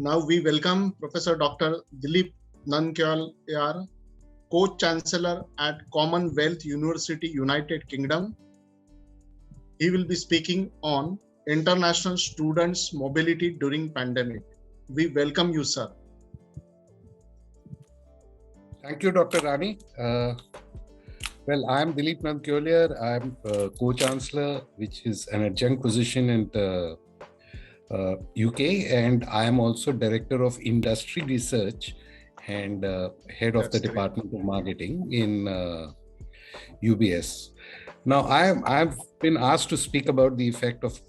Now we welcome Professor Dr. Dilip Nandkeolyar, Co-Chancellor at Commonwealth University, United Kingdom. He will be speaking on international students' mobility during pandemic. We welcome you, sir. Thank you, Dr. Rani. Well, I'm Dilip Nandkeolyar. I'm Co-Chancellor, which is an adjunct position in the UK, and I am also Director of Industry Research and Head of the Department of Marketing in UBS. Now, I've been asked to speak about the effect of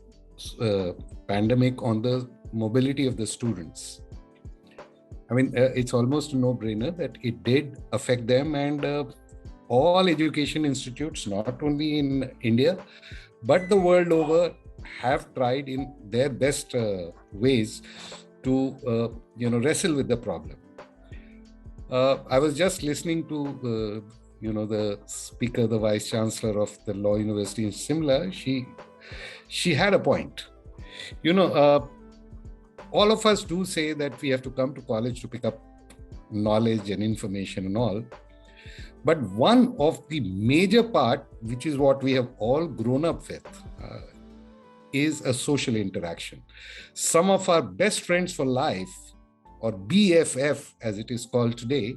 pandemic on the mobility of the students. I mean, it's almost a no-brainer that it did affect them, and all education institutes, not only in India, but the world over, have tried in their best ways to wrestle with the problem. I was just listening to the speaker, the Vice-Chancellor of the Law University in Simla. She had a point. All of us do say that we have to come to college to pick up knowledge and information and all. But one of the major part, which is what we have all grown up with, is a social interaction. Some of our best friends for life, or BFF as it is called today,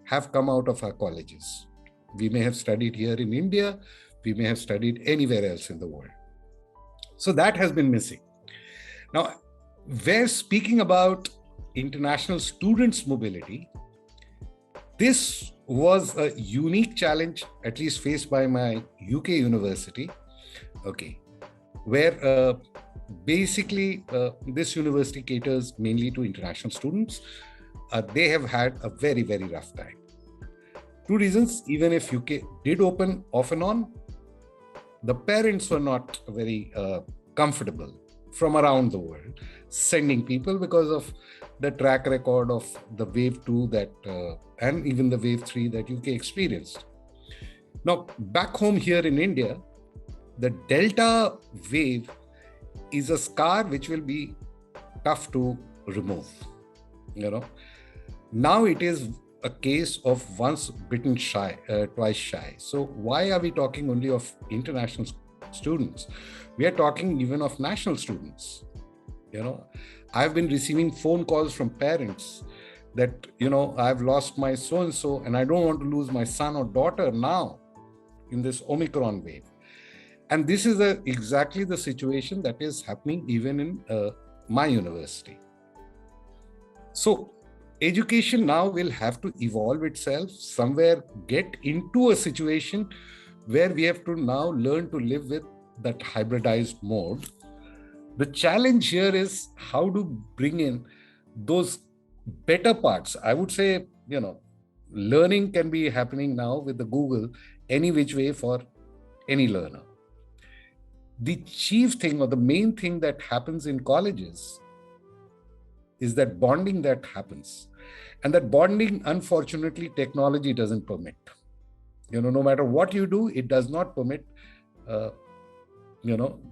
have come out of our colleges. We may have studied here in India, we may have studied anywhere else in the world. So that has been missing. Now, we're speaking about international students' mobility. This was a unique challenge, at least faced by my UK university, where basically this university caters mainly to international students. They have had a very, very rough time. Two reasons: even if UK did open off and on, the parents were not very comfortable from around the world sending people because of the track record of the wave 2 that and even the wave 3 that UK experienced. Now, back home here in India, the Delta wave is a scar which will be tough to remove. Now it is a case of once bitten shy, twice shy. So why are we talking only of international students? We are talking even of national students. I've been receiving phone calls from parents that, I've lost my so-and-so and I don't want to lose my son or daughter now in this Omicron wave. And this is exactly the situation that is happening even in my university. So education now will have to evolve itself, somewhere get into a situation where we have to now learn to live with that hybridized mode. The challenge here is how to bring in those better parts. I would say, learning can be happening now with the Google any which way for any learner. The chief thing or the main thing that happens in colleges is that bonding that happens. And that bonding, unfortunately, technology doesn't permit. No matter what you do, it does not permit,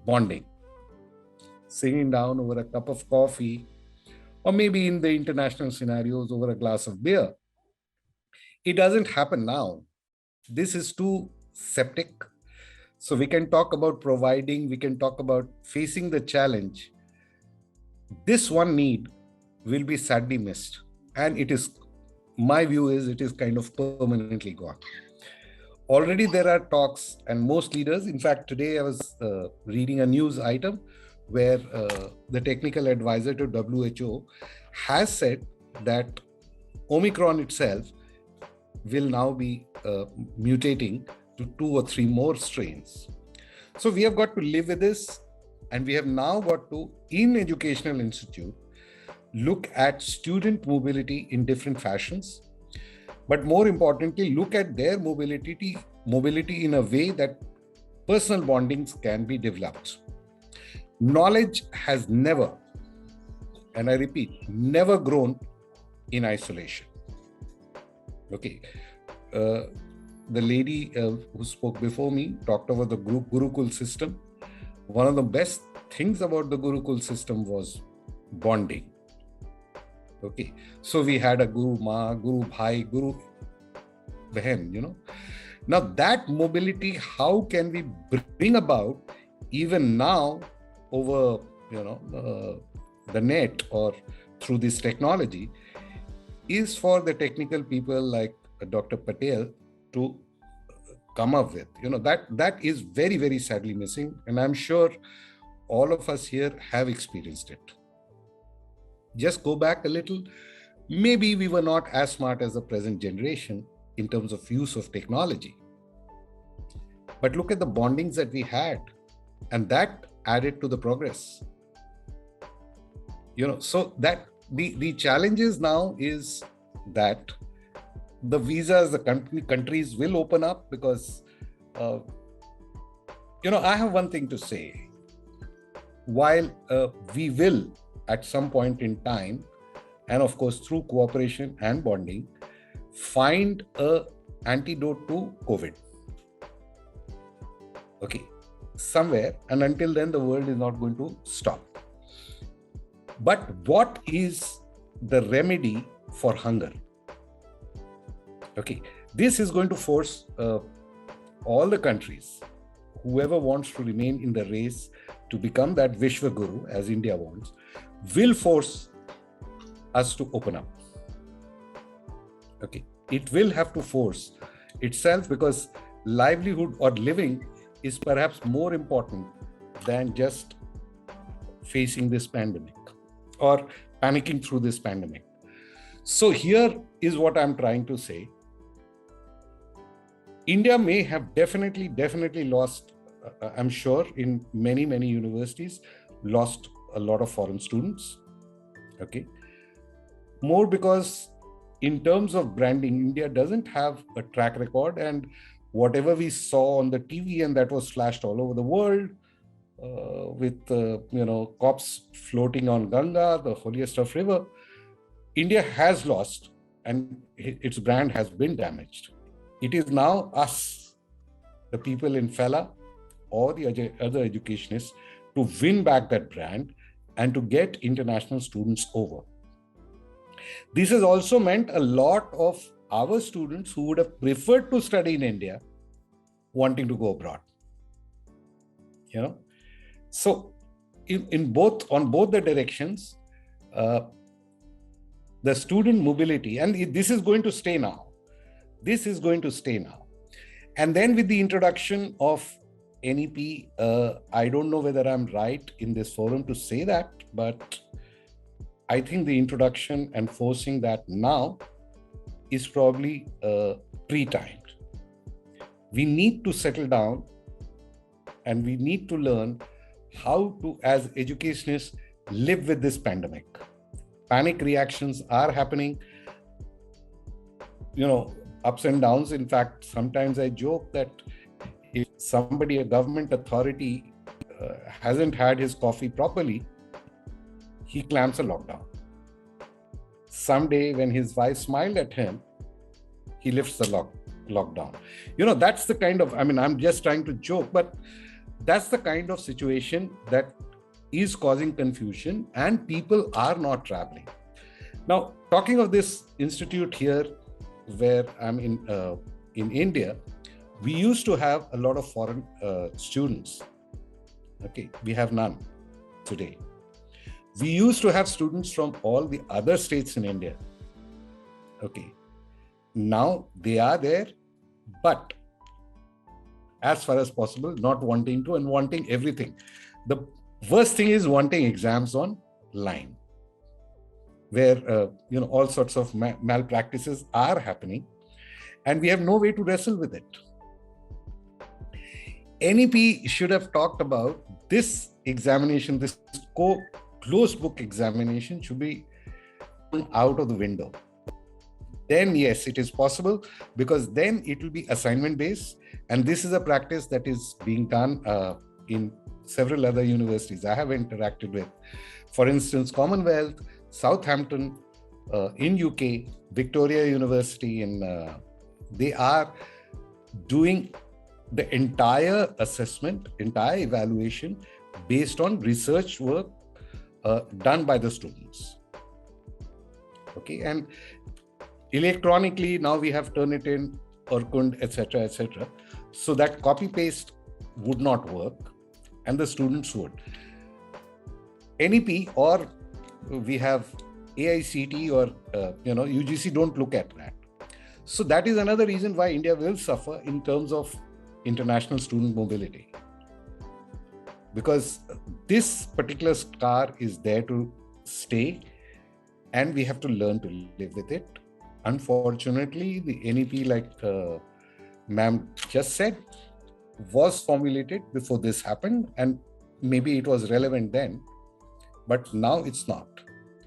bonding. Sitting down over a cup of coffee, or maybe in the international scenarios over a glass of beer. It doesn't happen now. This is too septic. So we can talk about providing, we can talk about facing the challenge. This one need will be sadly missed. And it is, my view is, it is kind of permanently gone. Already there are talks, and most leaders, in fact, today I was reading a news item where the technical advisor to WHO has said that Omicron itself will now be mutating to 2 or 3 more strains. So we have got to live with this, and we have now got to, in educational institute, look at student mobility in different fashions, but more importantly, look at their mobility in a way that personal bondings can be developed. Knowledge has never, and I repeat, never grown in isolation. The lady who spoke before me talked about the Gurukul system. One of the best things about the Gurukul system was bonding. Okay, so we had a Guru Ma, Guru Bhai, Guru Behan, Now that mobility, how can we bring about even now over, the net or through this technology, is for the technical people like Dr. Patel to come up with. That is very, very sadly missing. And I'm sure all of us here have experienced it. Just go back a little. Maybe we were not as smart as the present generation in terms of use of technology. But look at the bondings that we had, and that added to the progress. So that the challenges now is that the visas, the countries will open up because, I have one thing to say. While we will at some point in time, and of course through cooperation and bonding, find a antidote to COVID. Okay, somewhere, and until then the world is not going to stop. But what is the remedy for hunger? Okay, this is going to force all the countries, whoever wants to remain in the race to become that Vishwa Guru, as India wants, will force us to open up. Okay, it will have to force itself, because livelihood or living is perhaps more important than just facing this pandemic or panicking through this pandemic. So here is what I'm trying to say. India may have definitely lost, I'm sure in many universities, lost a lot of foreign students. Okay. More because in terms of branding, India doesn't have a track record, and whatever we saw on the TV and that was flashed all over the world, with cops floating on Ganga, the holiest of river, India has lost and its brand has been damaged. It is now us, the people in FELA or the other educationists, to win back that brand and to get international students over. This has also meant a lot of our students who would have preferred to study in India wanting to go abroad. So on both the directions, the student mobility, and this is going to stay now. And then with the introduction of NEP, I don't know whether I'm right in this forum to say that, but I think the introduction and forcing that now is probably pre-timed. We need to settle down and we need to learn how to, as educationists, live with this pandemic. Panic reactions are happening, ups and downs. In fact, sometimes I joke that if somebody, a government authority, hasn't had his coffee properly, he clams a lockdown. Someday when his wife smiled at him, he lifts the lockdown. That's the kind of, I'm just trying to joke, but that's the kind of situation that is causing confusion and people are not traveling. Now, talking of this institute here, where I'm in India, we used to have a lot of foreign students. Okay, we have none today. We used to have students from all the other states in India. Okay, now they are there, but as far as possible, not wanting to and wanting everything. The worst thing is wanting exams online, where all sorts of malpractices are happening, and we have no way to wrestle with it. NEP should have talked about this examination, this closed book examination should be out of the window. Then yes, it is possible, because then it will be assignment based, and this is a practice that is being done in several other universities I have interacted with. For instance, Commonwealth, Southampton in UK, Victoria University they are doing the entire assessment, entire evaluation based on research work done by the students. Okay, and electronically now we have Turnitin, Orkund, etc., etc. So that copy paste would not work, and the students would. NEP or we have AICT or UGC don't look at that. So that is another reason why India will suffer in terms of international student mobility, because this particular scar is there to stay and we have to learn to live with it. Unfortunately, the NEP, like ma'am just said, was formulated before this happened, and maybe it was relevant then, but now it's not,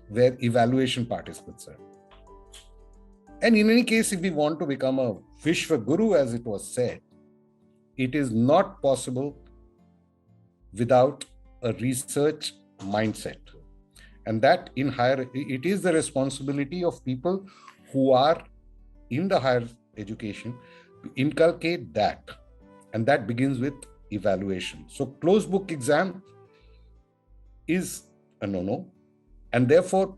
where evaluation part is concerned. And in any case, if we want to become a Vishwa Guru, as it was said, it is not possible without a research mindset. And that in higher, it is the responsibility of people who are in the higher education to inculcate that. And that begins with evaluation. So closed book exam is a no-no. And therefore,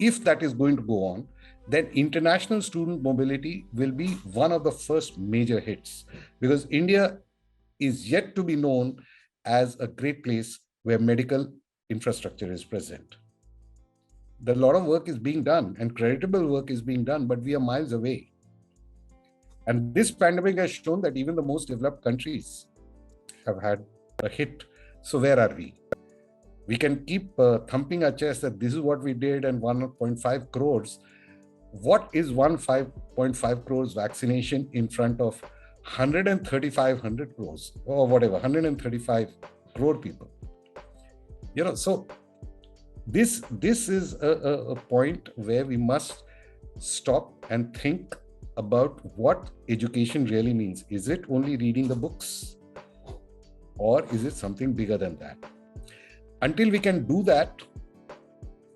if that is going to go on, then international student mobility will be one of the first major hits, because India is yet to be known as a great place where medical infrastructure is present. A lot of work is being done and creditable work is being done, but we are miles away. And this pandemic has shown that even the most developed countries have had a hit. So where are we? We can keep thumping our chest that this is what we did and 1.5 crores. What is 1.5 crores vaccination in front of 135 crores or whatever, 135 crore people? So this is a point where we must stop and think about what education really means. Is it only reading the books, or is it something bigger than that? Until we can do that,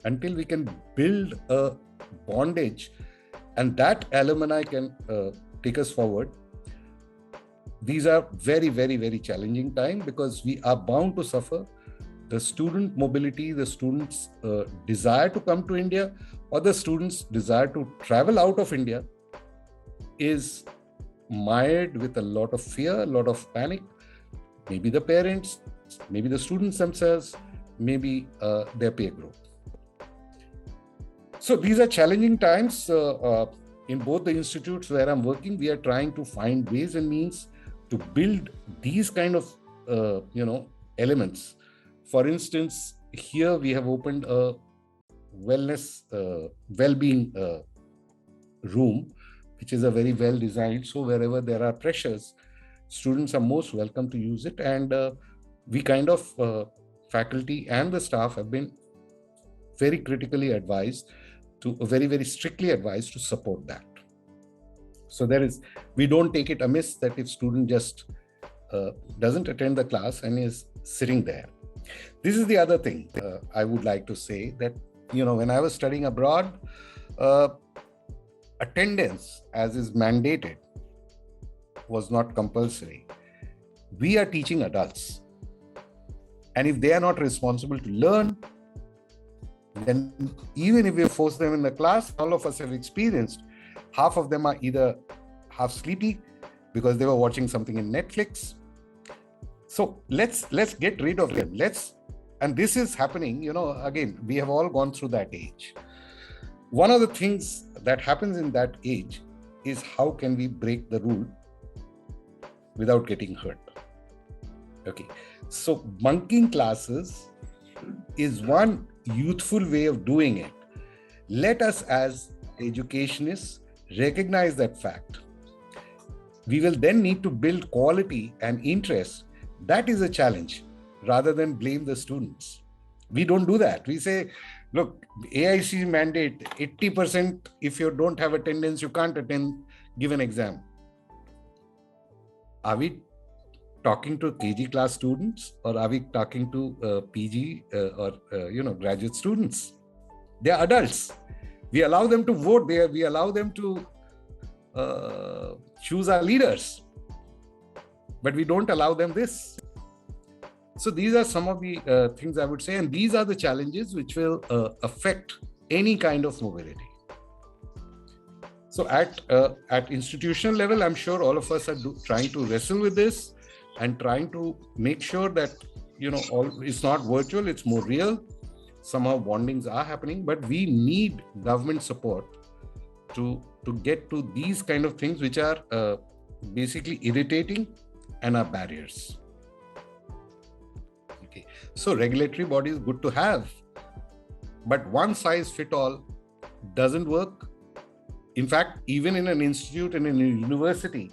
until we can build a bondage and that alumni can take us forward, these are very, very, very challenging times, because we are bound to suffer. The student mobility, the students' desire to come to India, or the students' desire to travel out of India is mired with a lot of fear, a lot of panic. Maybe the parents, maybe the students themselves, maybe their peer group. So these are challenging times. In both the institutes where I'm working, we are trying to find ways and means to build these kind of elements. For instance, here we have opened a wellness, well-being room, which is a very well designed. So wherever there are pressures, students are most welcome to use it. And we kind of, faculty and the staff have been very critically advised to, very, very strictly advised to support that. So we don't take it amiss that if student just doesn't attend the class and is sitting there. This is the other thing I would like to say, that, when I was studying abroad, attendance, as is mandated, was not compulsory. We are teaching adults. And if they are not responsible to learn, then even if we force them in the class, all of us have experienced, half of them are either half sleepy because they were watching something in Netflix. So let's get rid of them. And this is happening, again, we have all gone through that age. One of the things that happens in that age is how can we break the rule without getting hurt? Okay, so bunking classes is one youthful way of doing it. Let us as educationists recognize that fact. We will then need to build quality and interest. That is a challenge, rather than blame the students. We don't do that. We say, look, AIC mandate 80%, if you don't have attendance, you can't give an exam. Are we talking to KG class students, or are we talking to PG or graduate students? They are adults. We allow them to vote. We allow them to choose our leaders, but we don't allow them this. So these are some of the things I would say, and these are the challenges which will affect any kind of mobility. So at institutional level, I'm sure all of us are trying to wrestle with this and trying to make sure that, it's not virtual, it's more real. Somehow bondings are happening, but we need government support to get to these kind of things which are basically irritating and are barriers. Okay, so regulatory body is good to have, but one size fit all doesn't work. In fact, even in an institute and in a university,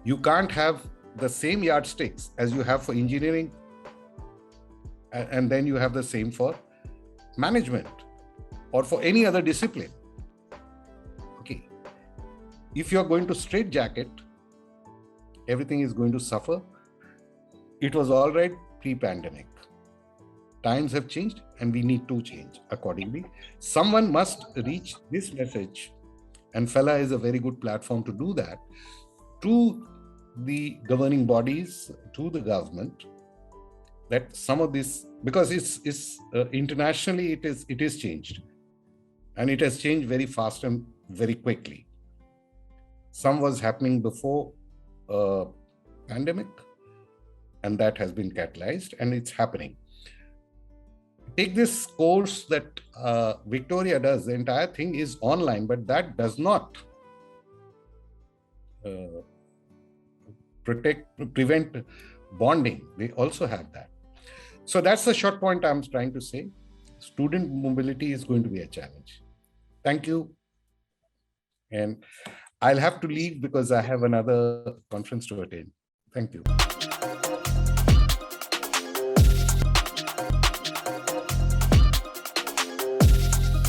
you can't have the same yardsticks as you have for engineering, and then you have the same for management or for any other discipline. Okay, if you're going to straitjacket, everything is going to suffer. It was all right pre-pandemic. Times have changed and we need to change accordingly. Someone must reach this message, and FELA is a very good platform to do that, to the governing bodies, to the government, that some of this, because it's internationally it is changed, and it has changed very fast and very quickly. Some was happening before pandemic, and that has been catalyzed, and it's happening. Take this course that Victoria does. The entire thing is online, but that does not prevent bonding. They also have that. So that's the short point I'm trying to say. Student mobility is going to be a challenge. Thank you. And I'll have to leave because I have another conference to attend. Thank you.